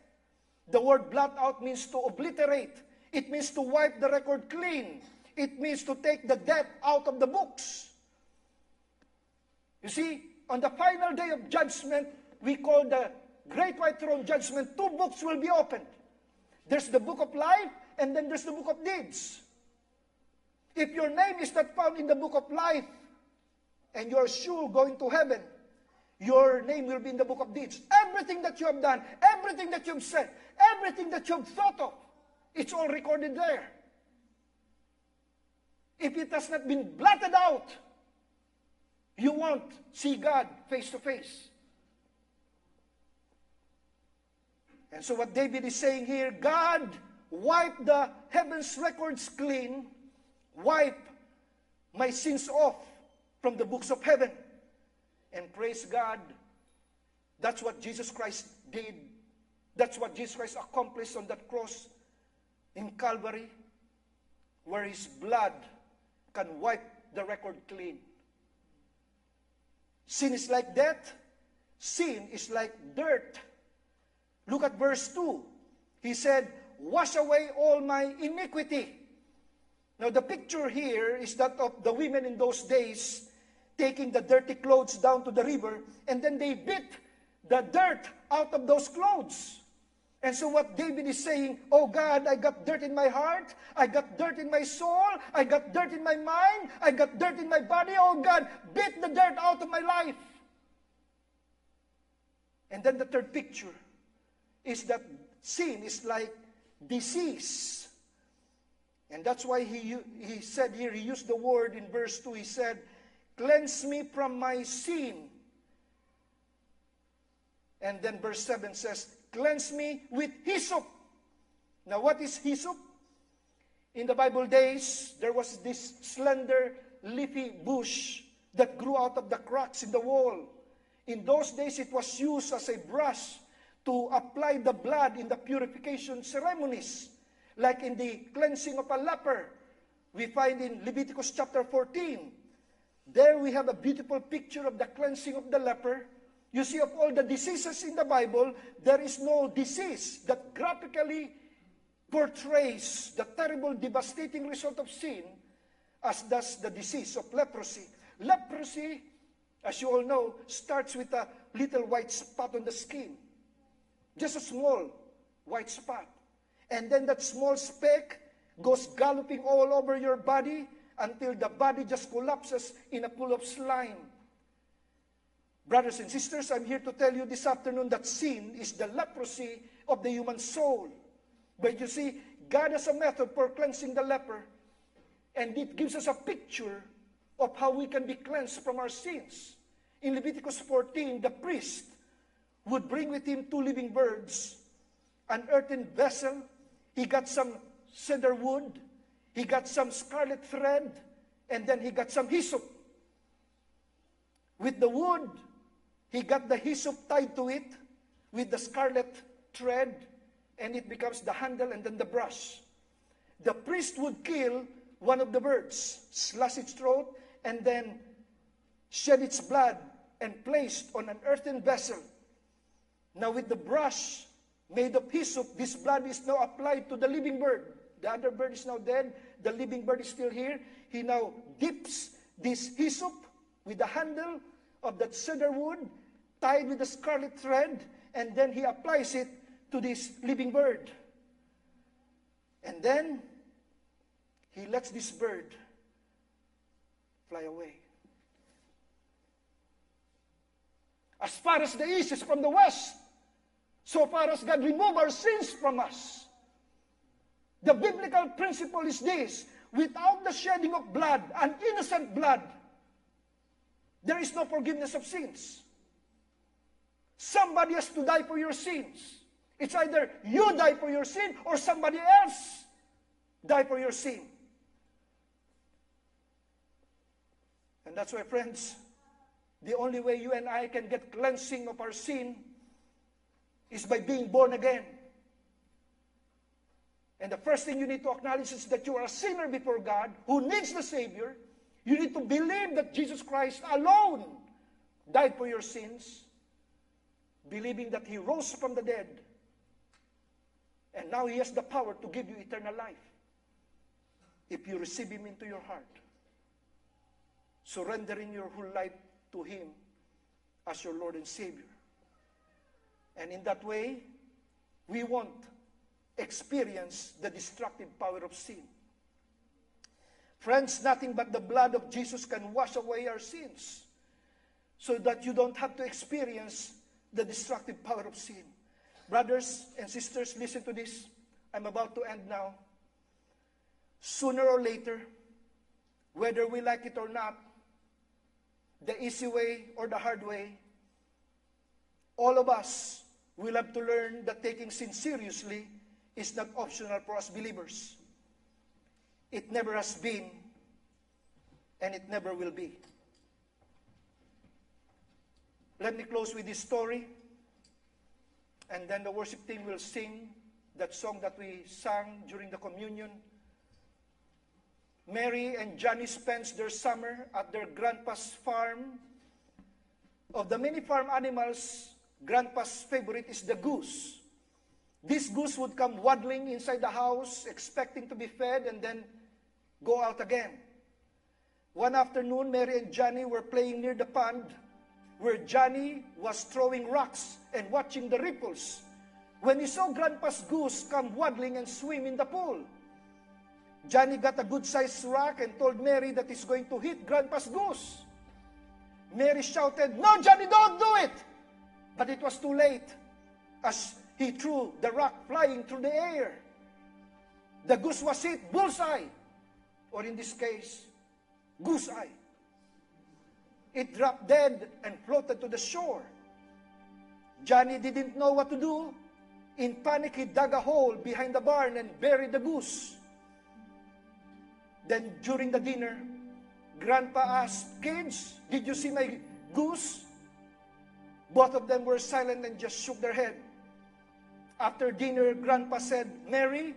The word blot out means to obliterate. It means to wipe the record clean. It means to take the debt out of the books. You see, on the final day of judgment, we call the Great White Throne Judgment, 2 books will be opened. There's the book of life, and then there's the book of deeds. If your name is not found in the book of life, and you're sure going to heaven, your name will be in the book of deeds. Everything that you have done, everything that you've said, everything that you've thought of, it's all recorded there. If it has not been blotted out, you won't see God face to face. And so what David is saying here, God, wipe the heavens records clean, wipe my sins off from the books of heaven. And praise God, that's what Jesus Christ did. That's what Jesus Christ accomplished on that cross in Calvary, where His blood can wipe the record clean. Sin is like death. Sin is like dirt. Look at verse 2. He said, wash away all my iniquity. Now the picture here is that of the women in those days taking the dirty clothes down to the river, and then they beat the dirt out of those clothes. And so what David is saying, oh God, I got dirt in my heart, I got dirt in my soul, I got dirt in my mind, I got dirt in my body, oh God, beat the dirt out of my life. And then the third picture is that sin is like disease. And that's why he said here, he used the word in verse 2, he said, cleanse me from my sin. And then verse 7 says, cleanse me with hyssop. Now what is hyssop? In the Bible days, there was this slender, leafy bush that grew out of the cracks in the wall. In those days, it was used as a brush to apply the blood in the purification ceremonies. Like in the cleansing of a leper, we find in Leviticus chapter 14. There we have a beautiful picture of the cleansing of the leper. You see, of all the diseases in the Bible, there is no disease that graphically portrays the terrible, devastating result of sin as does the disease of leprosy. Leprosy, as you all know, starts with a little white spot on the skin. Just a small white spot. And then that small speck goes galloping all over your body until the body just collapses in a pool of slime. Brothers and sisters, I'm here to tell you this afternoon that sin is the leprosy of the human soul. But you see, God has a method for cleansing the leper, and it gives us a picture of how we can be cleansed from our sins. In Leviticus 14, the priest would bring with him 2 living birds, an earthen vessel. He got some cedar wood, he got some scarlet thread, and then he got some hyssop. With the wood, he got the hyssop tied to it with the scarlet thread, and it becomes the handle and then the brush. The priest would kill one of the birds, slash its throat, and then shed its blood and placed on an earthen vessel. Now with the brush made of hyssop, this blood is now applied to the living bird. The other bird is now dead. The living bird is still here. He now dips this hyssop with the handle of that cedar wood tied with the scarlet thread, and then he applies it to this living bird. And then he lets this bird fly away. As far as the east is from the west, so far as God remove our sins from us. The biblical principle is this: without the shedding of blood, an innocent blood, there is no forgiveness of sins. Somebody has to die for your sins. It's either you die for your sin or somebody else die for your sin. And that's why, friends, the only way you and I can get cleansing of our sin is by being born again. And the first thing you need to acknowledge is that you are a sinner before God who needs the Savior. You need to believe that Jesus Christ alone died for your sins, believing that He rose from the dead, and now He has the power to give you eternal life if you receive Him into your heart, surrendering your whole life to Him as your Lord and Savior. And in that way, we won't experience the destructive power of sin. Friends, nothing but the blood of Jesus can wash away our sins, so that you don't have to experience the destructive power of sin. Brothers and sisters, listen to this. I'm about to end now. Sooner or later, whether we like it or not, the easy way or the hard way, all of us will have to learn that taking sin seriously is not optional for us believers. It never has been, and it never will be. Let me close with this story, and then the worship team will sing that song that we sang during the communion. Mary and Johnny spent their summer at their grandpa's farm. Of the many farm animals, grandpa's favorite is the goose. This goose would come waddling inside the house, expecting to be fed, and then go out again. One afternoon, Mary and Johnny were playing near the pond, where Johnny was throwing rocks and watching the ripples, when he saw grandpa's goose come waddling and swim in the pool. Johnny got a good-sized rock and told Mary that he's going to hit grandpa's goose. Mary shouted, "No, Johnny, don't do it!" But it was too late, as he threw the rock flying through the air. The goose was hit bullseye, or in this case, goose-eye. It dropped dead and floated to the shore. Johnny didn't know what to do. In panic, he dug a hole behind the barn and buried the goose. Then during the dinner, Grandpa asked, "Kids, did you see my goose?" Both of them were silent and just shook their head. After dinner, Grandpa said, "Mary,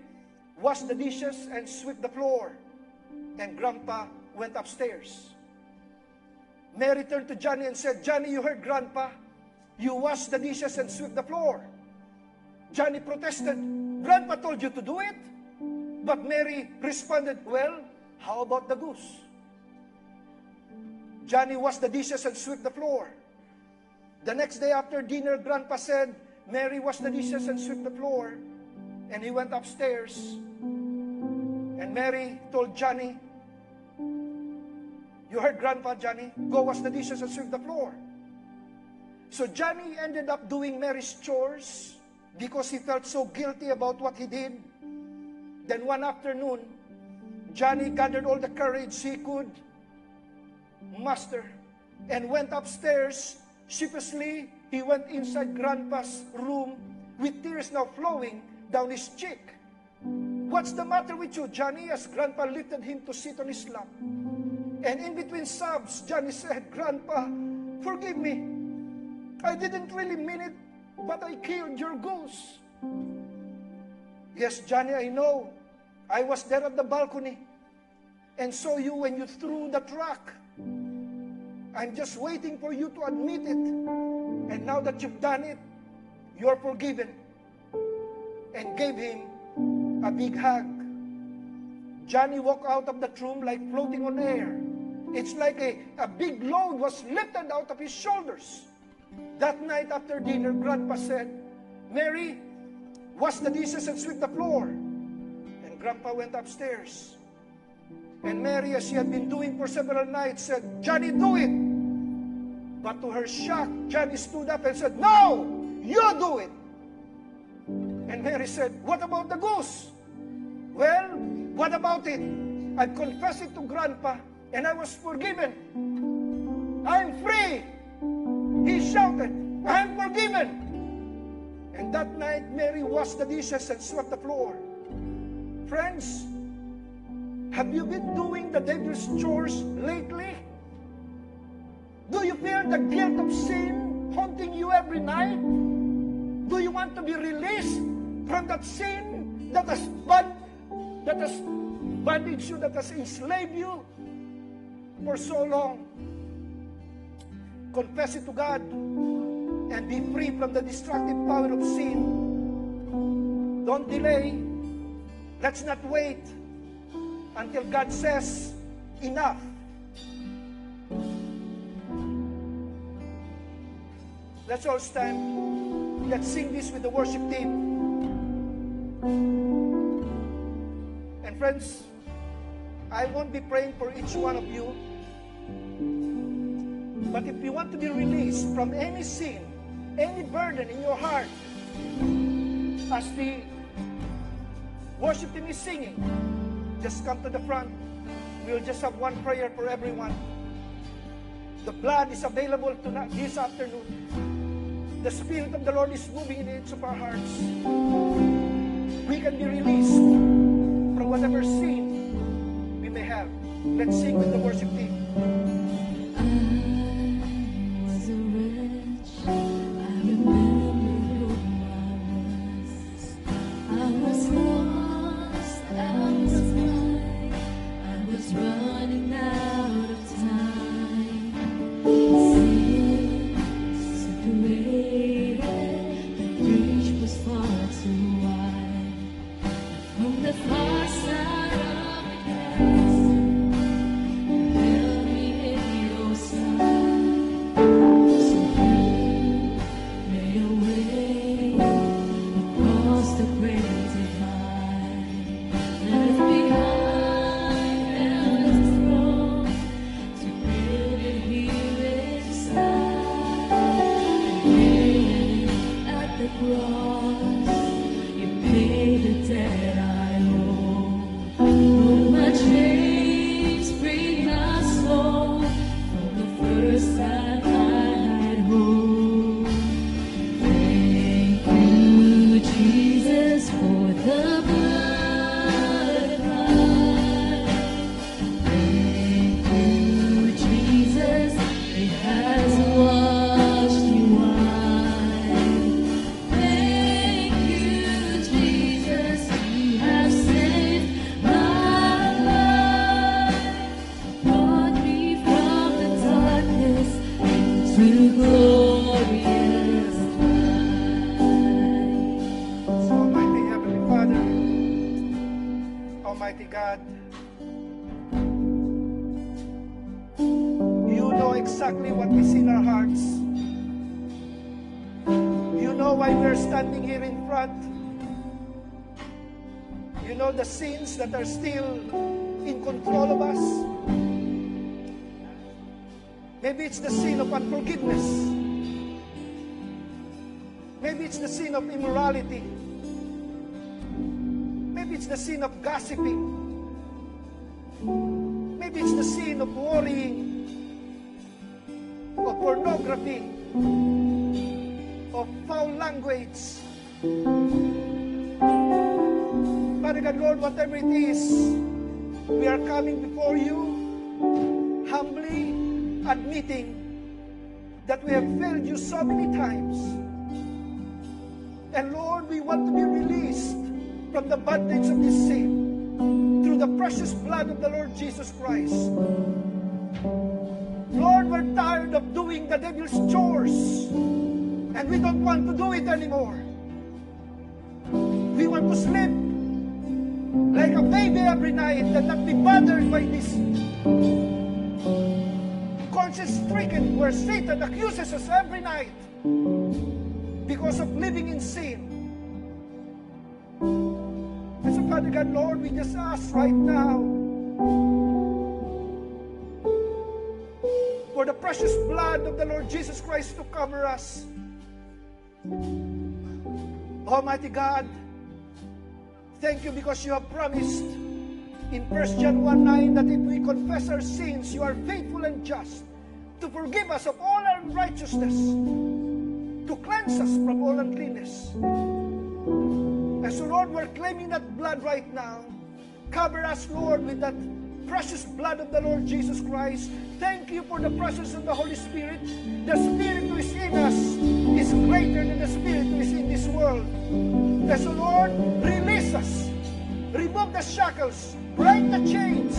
wash the dishes and sweep the floor." And Grandpa went upstairs. Mary turned to Johnny and said, "Johnny, you heard Grandpa. You wash the dishes and sweep the floor." Johnny protested, "Grandpa told you to do it." But Mary responded, "Well, how about the goose?" Johnny washed the dishes and swept the floor. The next day after dinner, Grandpa said, "Mary washed the dishes and swept the floor." And he went upstairs. And Mary told Johnny, "You heard Grandpa, Johnny. Go wash the dishes and sweep the floor." So Johnny ended up doing Mary's chores, because he felt so guilty about what he did. Then one afternoon, Johnny gathered all the courage he could muster and went upstairs. Sheepishly, he went inside Grandpa's room with tears now flowing down his cheek. "What's the matter with you, Johnny?" as Grandpa lifted him to sit on his lap. And in between sobs, Johnny said, "Grandpa, forgive me. I didn't really mean it, but I killed your goose." "Yes, Johnny, I know. I was there at the balcony and saw you when you threw the truck. I'm just waiting for you to admit it. And now that you've done it, you're forgiven." And gave him a big hug. Johnny walked out of that room like floating on air. It's like a big load was lifted out of his shoulders. That night after dinner, Grandpa said, "Mary, wash the dishes and sweep the floor." And Grandpa went upstairs. And Mary, as she had been doing for several nights, said, "Johnny, do it." But to her shock, Johnny stood up and said, "No, you do it." And Mary said, "What about the goose?" "Well, what about it? I confessed it to Grandpa and I was forgiven. I'm free." He shouted, "I'm forgiven." And that night, Mary washed the dishes and swept the floor. Friends, have you been doing the devil's chores lately? Do you feel the guilt of sin haunting you every night? Do you want to be released from that sin that has bandaged you, that has enslaved you for so long? Confess it to God and be free from the destructive power of sin. Don't delay. Let's not wait until God says, "Enough." Let's all stand. Let's sing this with the worship team. And friends, I won't be praying for each one of you. But if you want to be released from any sin, any burden in your heart, as the worship team is singing, just come to the front. We'll just have one prayer for everyone. The blood is available tonight, this afternoon. The Spirit of the Lord is moving in each of our hearts. We can be released from whatever sin we may have. Let's sing with the worship team. Exactly what we see in our hearts. You know why we're standing here in front. You know the sins that are still in control of us. Maybe it's the sin of unforgiveness. Maybe it's the sin of immorality. Maybe it's the sin of gossiping. Maybe it's the sin of worrying, of pornography, of foul language. Father God, Lord, whatever it is, we are coming before you, humbly admitting that we have failed you so many times. And Lord, we want to be released from the bondage of this sin through the precious blood of the Lord Jesus Christ. Lord, we're tired of doing the devil's chores, and we don't want to do it anymore. We want to sleep like a baby every night and not be bothered by this conscience-stricken where Satan accuses us every night because of living in sin. And so, Father God, Lord, we just ask right now for the precious blood of the Lord Jesus Christ to cover us. Almighty God, thank you because you have promised in 1 John 1:9 that if we confess our sins, you are faithful and just to forgive us of all our unrighteousness, to cleanse us from all uncleanness. And so, Lord, we're claiming that blood right now. Cover us, Lord, with that precious blood of the Lord Jesus Christ. Thank you for the presence of the Holy Spirit. The Spirit who is in us is greater than the Spirit who is in this world. And so, Lord, release us. Remove the shackles. Break the chains.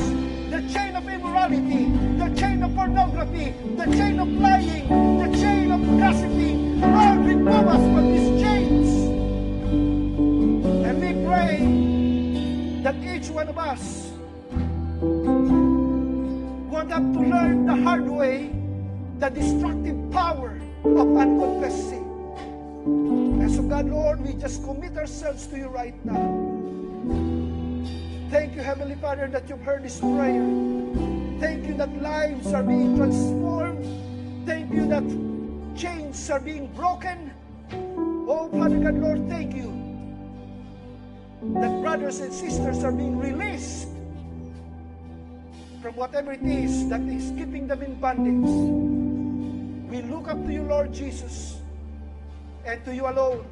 The chain of immorality. The chain of pornography. The chain of lying. The chain of gossiping. Lord, remove us from these chains. And we pray that each one of us would have to learn the hard way the destructive power of unconfessed sin. And so, God, Lord, we just commit ourselves to you right now. Thank you, Heavenly Father, that you've heard this prayer. Thank you that lives are being transformed. Thank you that chains are being broken. Oh, Father God, Lord, thank you that brothers and sisters are being released from whatever it is that is keeping them in bondage. We look up to you, Lord Jesus, and to you alone.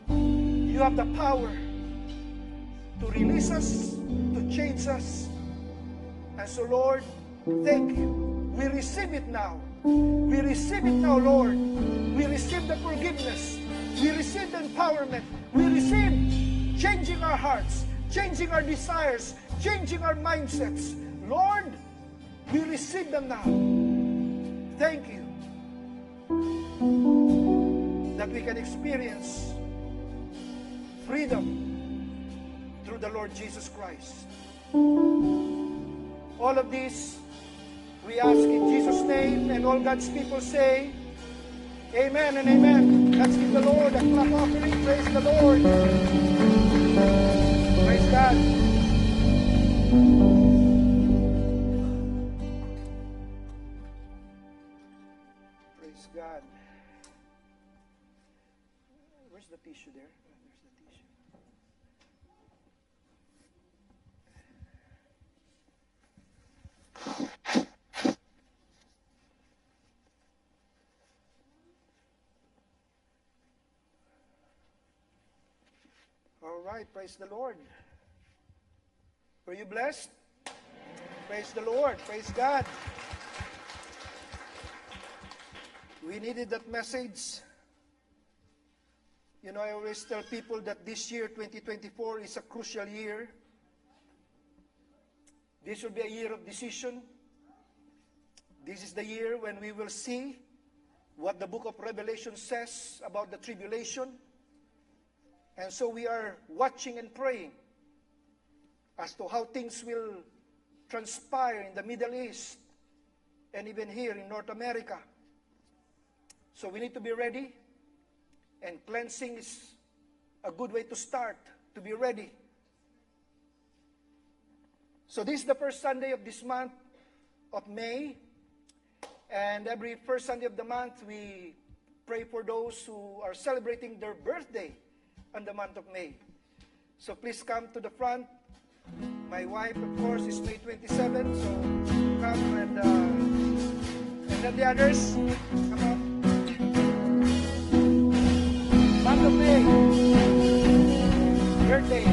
You have the power to release us, to change us. And so, Lord, thank you. We receive it now. We receive it now, Lord. We receive the forgiveness. We receive the empowerment. We receive changing our hearts, changing our desires, changing our mindsets. Lord, we receive them now. Thank you that we can experience freedom through the Lord Jesus Christ. All of this we ask in Jesus' name, and all God's people say, amen and amen. Let's give the Lord a clap offering. Praise the Lord. Praise God. Praise God. Where's the tissue there? There's the tissue. All right, praise the Lord. Were you blessed? Praise the Lord. Praise God. We needed that message. You know, I always tell people that this year, 2024, is a crucial year. This will be a year of decision. This is the year when we will see what the book of Revelation says about the tribulation. And so we are watching and praying as to how things will transpire in the Middle East and even here in North America. So we need to be ready, and cleansing is a good way to start, to be ready. So this is the first Sunday of this month of May, and every first Sunday of the month we pray for those who are celebrating their birthday on the month of May. So please come to the front. My wife, of course, is May 27, so come and then the others, come up. Month of May, birthday.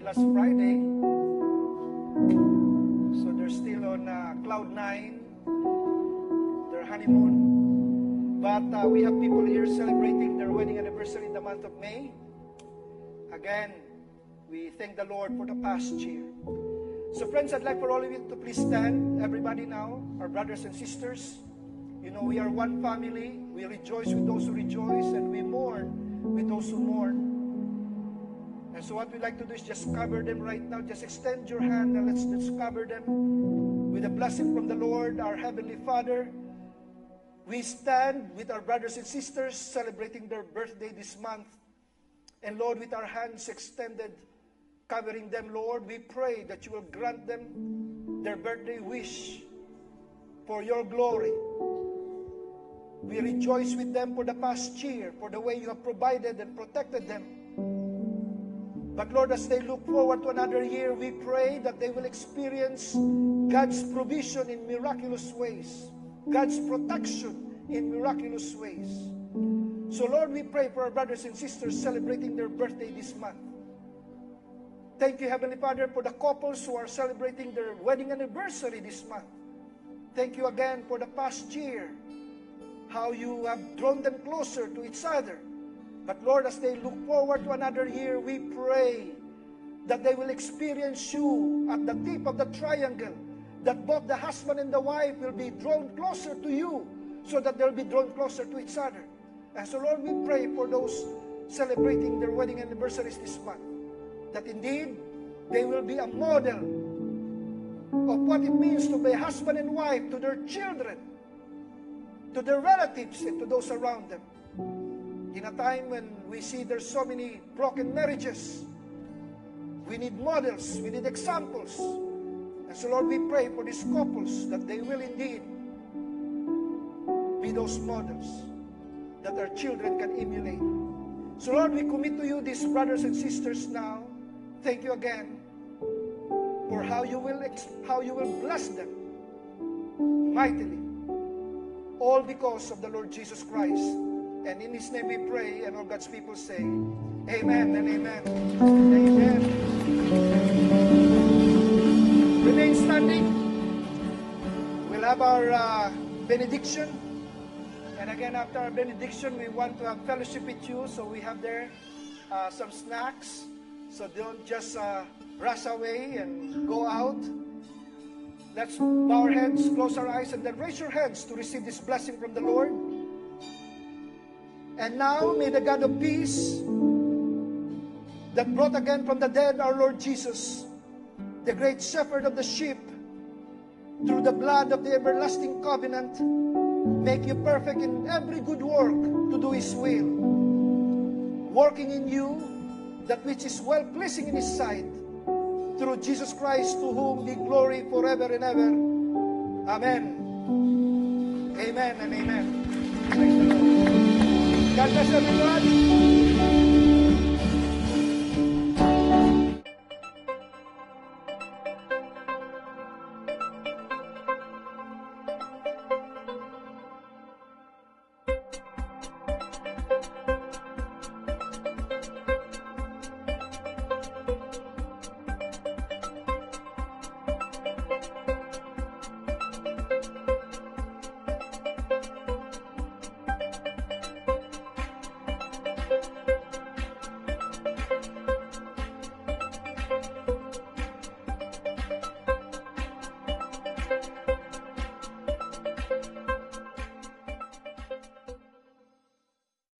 Last Friday, so they're still on cloud 9, their honeymoon, but we have people here celebrating their wedding anniversary in the month of May. Again, we thank the Lord for the past year. So friends, I'd like for all of you to please stand, everybody now, our brothers and sisters. You know, we are one family. We rejoice with those who rejoice, and we mourn with those who mourn. And so what we like to do is just cover them right now. Just extend your hand and let's cover them with a blessing from the Lord, our Heavenly Father. We stand with our brothers and sisters celebrating their birthday this month. And Lord, with our hands extended, covering them, Lord, we pray that you will grant them their birthday wish for your glory. We rejoice with them for the past year, for the way you have provided and protected them. But Lord, as they look forward to another year, we pray that they will experience God's provision in miraculous ways, God's protection in miraculous ways. So Lord, we pray for our brothers and sisters celebrating their birthday this month. Thank you, Heavenly Father, for the couples who are celebrating their wedding anniversary this month. Thank you again for the past year, how you have drawn them closer to each other. But Lord, as they look forward to another year, we pray that they will experience you at the tip of the triangle, that both the husband and the wife will be drawn closer to you, so that they'll be drawn closer to each other. And so Lord, we pray for those celebrating their wedding anniversaries this month, that indeed they will be a model of what it means to be husband and wife to their children, to their relatives, and to those around them. In a time when we see there's so many broken marriages, we need models, we need examples. And so Lord, we pray for these couples that they will indeed be those models that our children can emulate. So Lord, we commit to you these brothers and sisters now. Thank you again for how you will bless them mightily. All because of the Lord Jesus Christ. And in His name we pray, and all God's people say, Amen and Amen. Amen. Remain standing. We'll have our benediction. And again, after our benediction, we want to have fellowship with you. So we have there some snacks. So don't just rush away and go out. Let's bow our heads, close our eyes, and then raise your hands to receive this blessing from the Lord. And now, may the God of peace that brought again from the dead our Lord Jesus, the great shepherd of the sheep, through the blood of the everlasting covenant, make you perfect in every good work to do His will, working in you that which is well-pleasing in His sight, through Jesus Christ, to whom be glory forever and ever. Amen. Amen and amen. Praise the Lord. God bless everyone.